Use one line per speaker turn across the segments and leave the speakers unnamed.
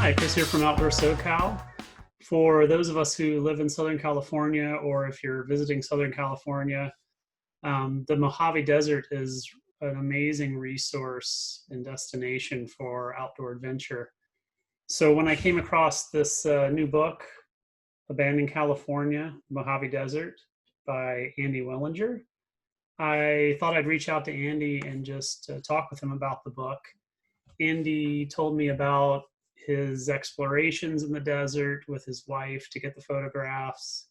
Hi, Chris here from Outdoor SoCal. For those of us who live in Southern California, or if you're visiting Southern California, the Mojave Desert is an amazing resource and destination for outdoor adventure. So when I came across this new book, Abandoned California, Mojave Desert by Andy Wellinger, I thought I'd reach out to Andy and just talk with him about the book. Andy told me about his explorations in the desert with his wife to get the photographs,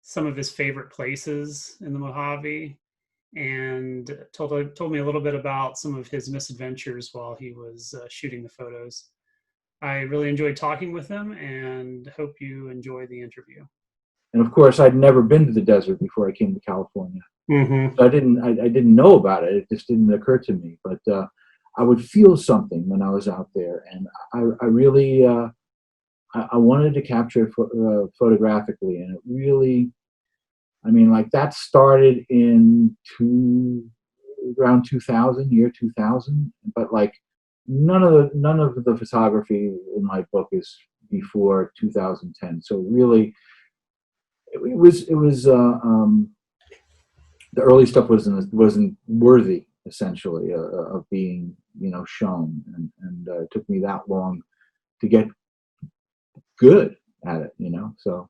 some of his favorite places in the Mojave, and told me a little bit about some of his misadventures while he was shooting the photos. I really enjoyed talking with him and hope you enjoy the interview.
And of course, I'd never been to the desert before I came to California.
Mm-hmm.
So I didn't know about it. It just didn't occur to me. But I would feel something when I was out there, and I really I wanted to capture it photographically, and it really, I mean, like that started in around 2000, year 2000. But like none of the photography in my book is before 2010. So really, it was the early stuff wasn't worthy, essentially, of being shown, and it took me that long to get good at it, so.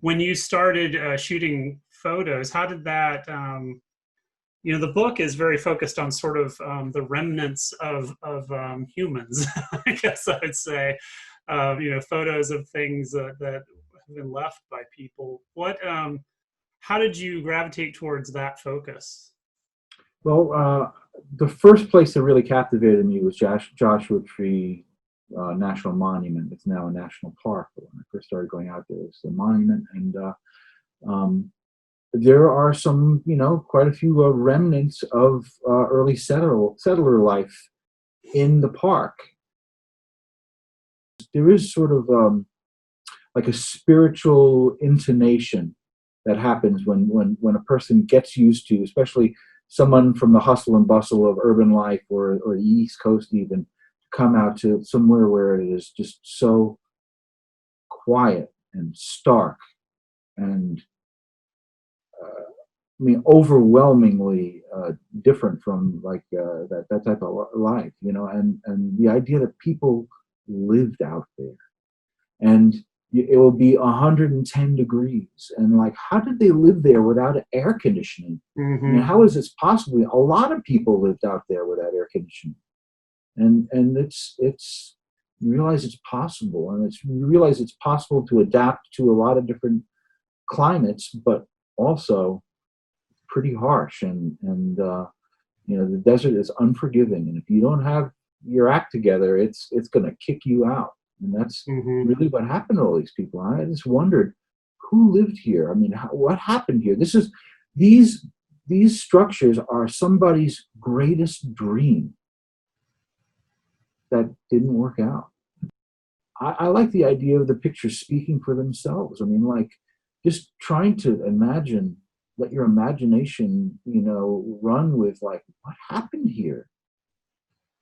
When you started shooting photos, how did that the book is very focused on sort of the remnants of humans, I guess I would say, photos of things that have been left by people. How did you gravitate towards that focus?
Well, the first place that really captivated me was Joshua Tree National Monument. It's now a national park, but when I first started going out there, it was a monument, and there are some, quite a few remnants of early settler life in the park. There is sort of like a spiritual intonation that happens when a person gets used to, especially someone from the hustle and bustle of urban life or the East Coast even, come out to somewhere where it is just so quiet and stark and overwhelmingly different from like that type of life, and the idea that people lived out there, and it will be 110 degrees, and like, how did they live there without air conditioning?
Mm-hmm.
I mean, how is this possible? A lot of people lived out there without air conditioning, and it's you realize it's possible, and you realize it's possible to adapt to a lot of different climates, but also pretty harsh, and the desert is unforgiving, and if you don't have your act together, it's going to kick you out. And that's
Mm-hmm.
really what happened to all these people. I just wondered who lived here. I mean, what happened here? These structures are somebody's greatest dream that didn't work out. I like the idea of the pictures speaking for themselves. I mean, like, just trying to imagine, let your imagination, run with, like, what happened here,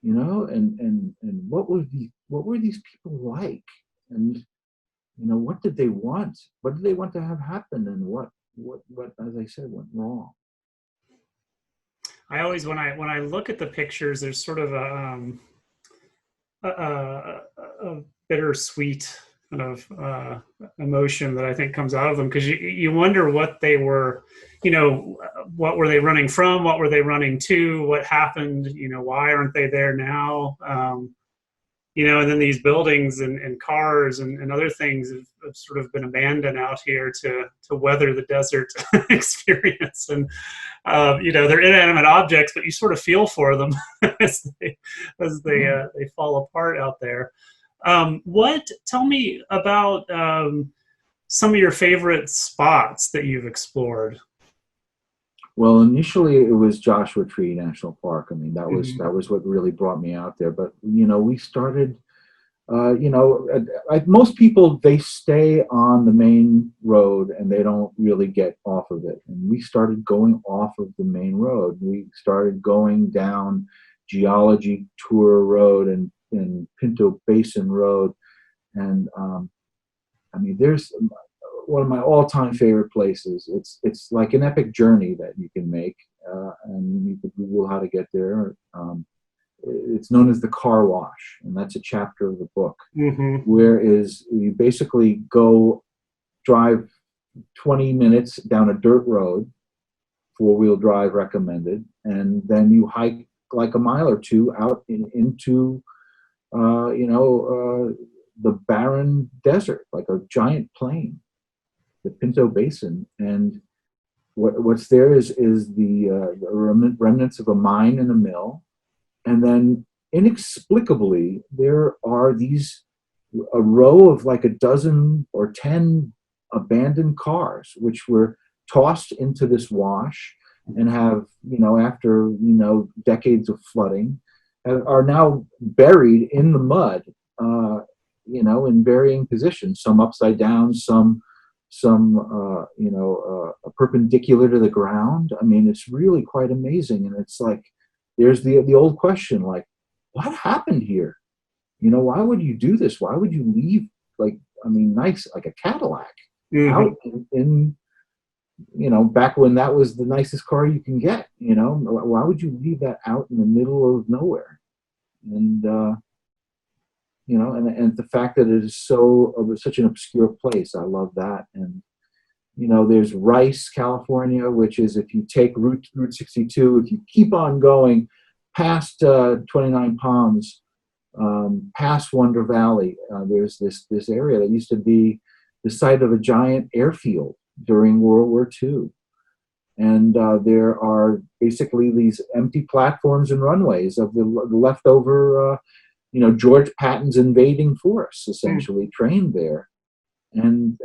and what were these people like, and what did they want? What did they want to have happen, and what, as I said, went wrong?
I always, when I look at the pictures, there's sort of a bittersweet kind of emotion that I think comes out of them, because you wonder what they were, what were they running from, what were they running to, what happened, why aren't they there now, and then these buildings and cars and other things have sort of been abandoned out here to weather the desert experience. And they're inanimate objects, but you sort of feel for them as they fall apart out there. Tell me about some of your favorite spots that you've explored.
Well, initially it was Joshua Tree National Park. I mean,
Mm-hmm.
that was what really brought me out there. But we started. Most people, they stay on the main road and they don't really get off of it. And we started going off of the main road. We started going down Geology Tour Road, and and Pinto Basin Road. And I mean, there's one of my all-time favorite places. It's like an epic journey that you can make, and you can Google how to get there. It's known as the car wash, and that's a chapter of the book. Where is you basically go drive 20 minutes down a dirt road, four-wheel drive recommended, and then you hike like a mile or two out into the barren desert, like a giant plain, the Pinto Basin. And what's there is the remnants of a mine and a mill, and then inexplicably there are a row of like a dozen or 10 abandoned cars which were tossed into this wash and have, after decades of flooding, are now buried in the mud, in varying positions, some upside down, some perpendicular to the ground. I mean, it's really quite amazing. And it's like, there's the old question, like, what happened here? Why would you do this? Why would you leave, nice, like a Cadillac out in back when that was the nicest car you can get? Why would you leave that out in the middle of nowhere? And and the fact that it is such an obscure place, I love that. And there's Rice, California, which is, if you take Route 62, if you keep on going past 29 Palms, past Wonder Valley, there's this area that used to be the site of a giant airfield during World War II. And there are basically these empty platforms and runways of the leftover, George Patton's invading force, essentially trained there. And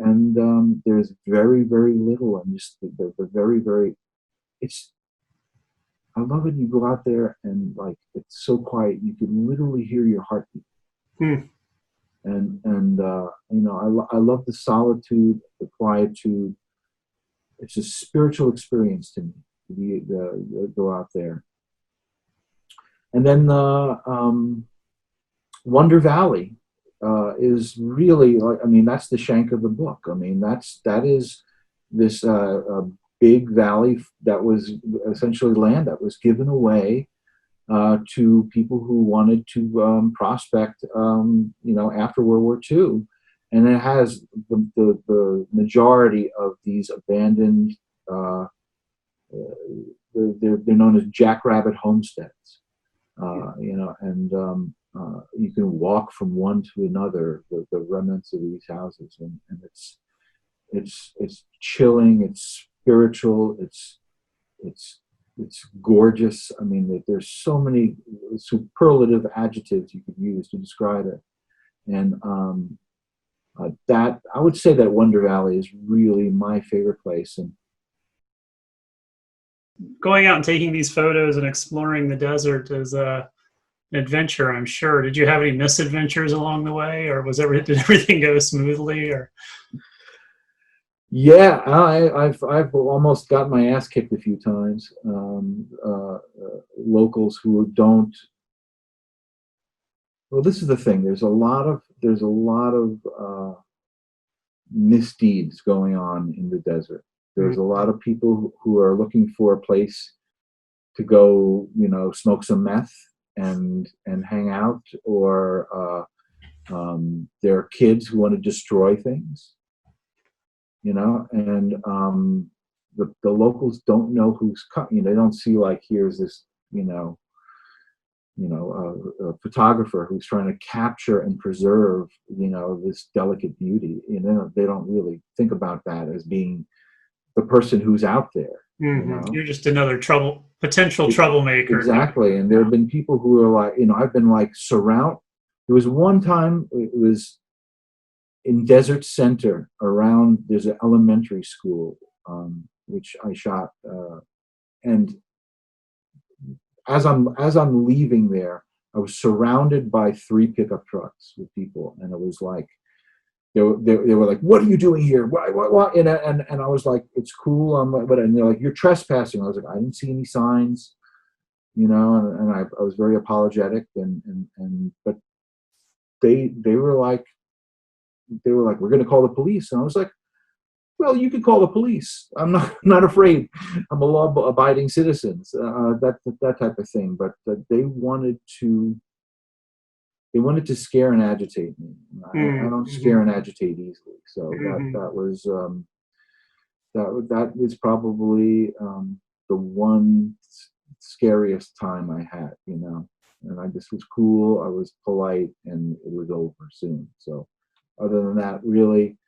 there's very, very little, and just the very, very, I love it. You go out there and it's so quiet, you can literally hear your heartbeat. And I love the solitude, the quietude. It's a spiritual experience to me to go out there. And then Wonder Valley is really, that's the shank of the book. I mean, that is this big valley that was essentially land that was given away to people who wanted to prospect, after World War II. And it has the majority of these abandoned, they're known as jackrabbit homesteads, and you can walk from one to another, the remnants of these houses, and it's chilling, it's spiritual, it's gorgeous. I mean, there's so many superlative adjectives you could use to describe it. And that, I would say that Wonder Valley is really my favorite place. And
going out and taking these photos and exploring the desert is an adventure, I'm sure. Did you have any misadventures along the way, or did everything go smoothly? Or
yeah, I've almost got my ass kicked a few times. Locals who don't. Well, this is the thing. There's a lot of misdeeds going on in the desert. There's a lot of people who are looking for a place to go, smoke some meth and hang out, or there are kids who want to destroy things, and the locals don't know who's coming. They don't see, like, here's this, a photographer who's trying to capture and preserve, this delicate beauty. They don't really think about that as being the person who's out there.
You're just another potential troublemaker.
Exactly. And there have been people who are like, I've been like there was one time, it was in Desert Center around, there's an elementary school, which I shot, and as I'm leaving there, I was surrounded by 3 pickup trucks with people, and it was like they were like, "What are you doing here? What?" And I was like, "It's cool." And they're like, "You're trespassing." I was like, "I didn't see any signs," and I was very apologetic, but they were like, we're going to call the police. And I was like, well, you can call the police. I'm not not afraid. I'm a law-abiding citizen. That type of thing. But they wanted to scare and agitate me. I don't scare and agitate easily. So that was that is probably the one scariest time I had, you know. And I just was cool. I was polite, and it was over soon. So, other than that, really.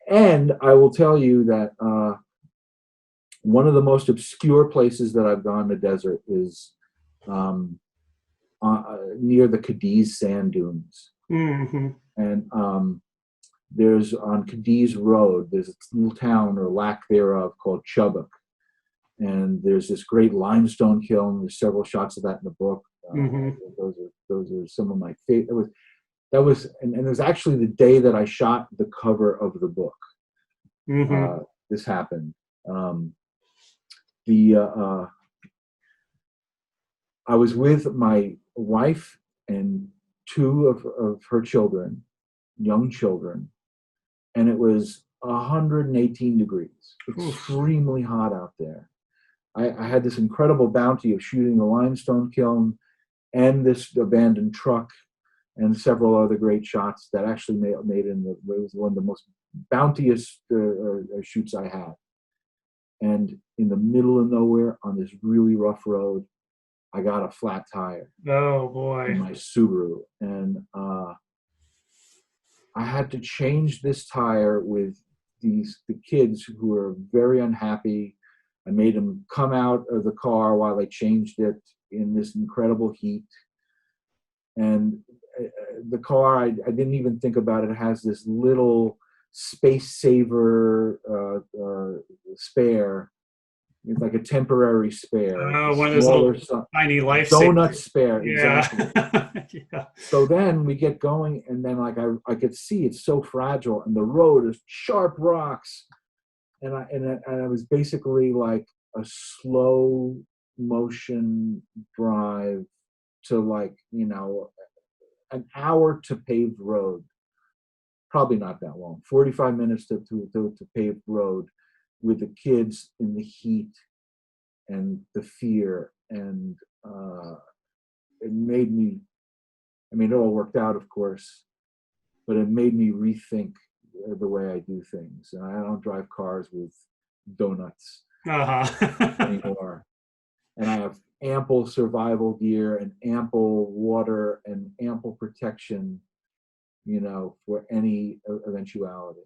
And I will tell you that one of the most obscure places that I've gone in the desert is near the Cadiz sand dunes. And there's on Cadiz Road, there's a little town or lack thereof called Chubbuck. And there's this great limestone kiln. There's several shots of that in the book. Those are some of my favorite. And it was actually the day that I shot the cover of the book. This happened. I was with my wife and two of her children, young children, and it was 118 degrees, extremely hot out there. I had this incredible bounty of shooting the limestone kiln and this abandoned truck and several other great shots that actually made it was one of the most bounteous shoots I had. And in the middle of nowhere on this really rough road, I got a flat tire.
Oh boy!
In my Subaru, and I had to change this tire with the kids who were very unhappy. I made them come out of the car while I changed it in this incredible heat. And the car, I didn't even think about it. It has this little space saver spare. It's like a temporary spare.
Oh, one of those little tiny life
donut spare.
Yeah.
Exactly. Yeah. So then we get going, and then like I could see it's so fragile, and the road is sharp rocks, and I was basically like a slow motion drive to, like, you know, an hour to paved road. Probably not that long. 45 minutes to paved road, with the kids in the heat and the fear, and it made me, I mean, it all worked out, of course, but it made me rethink the way I do things. And I don't drive cars with donuts anymore. And I have ample survival gear and ample water and ample protection, you know, for any eventuality.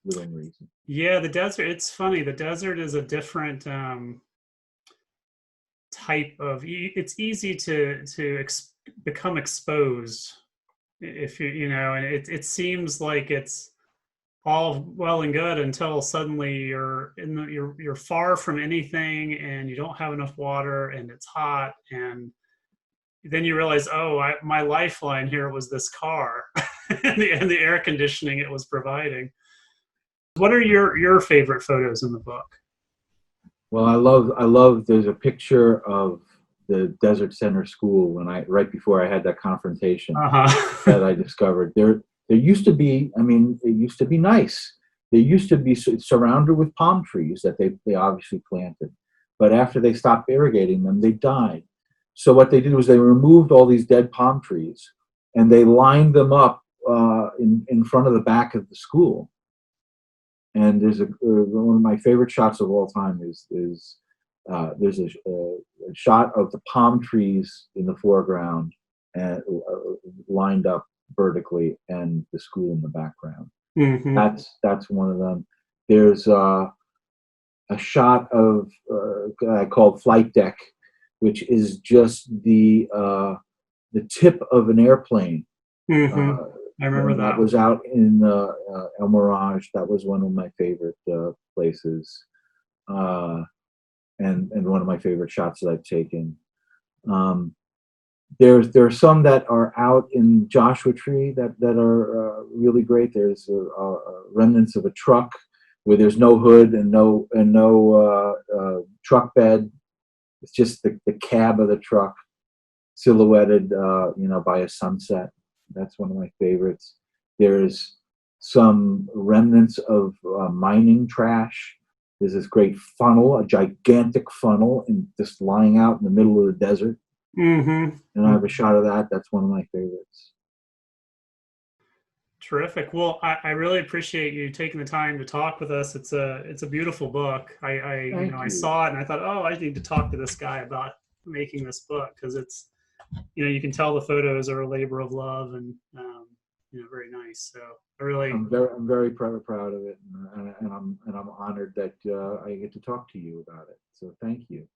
Within reason.
Yeah, the desert, it's funny. The desert is a different type of, it's easy to become exposed if you know, and it seems like it's all well and good until suddenly you're far from anything, and you don't have enough water, and it's hot, and then you realize, oh, my lifeline here was this car and the air conditioning it was providing. What are your favorite photos in the book?
Well, I love. There's a picture of the Desert Center School right before I had that confrontation that I discovered. There used to be. I mean, it used to be nice. There used to be surrounded with palm trees that they obviously planted, but after they stopped irrigating them, they died. So what they did was they removed all these dead palm trees, and they lined them up in front of the back of the school. And there's one of my favorite shots of all time is there's a shot of the palm trees in the foreground and lined up vertically, and the school in the background. That's one of them. There's a shot of called Flight Deck, which is just the tip of an airplane.
I remember
that was out in El Mirage. That was one of my favorite places, and one of my favorite shots that I've taken. There are some that are out in Joshua Tree that are really great. There's remnants of a truck where there's no hood and no truck bed. It's just the cab of the truck. silhouetted, by a sunset. That's one of my favorites. There's some remnants of mining trash. There's this great funnel, a gigantic funnel, and just lying out in the middle of the desert.
Mm-hmm.
And I have a shot of that. That's one of my favorites.
Terrific. Well, I really appreciate you taking the time to talk with us. It's a beautiful book.
Thank
I
you.
saw it and I thought, oh, I need to talk to this guy about making this book, because it's, you can tell the photos are a labor of love, and very nice. So I really,
I'm very proud of it, and I'm honored that I get to talk to you about it. So thank you.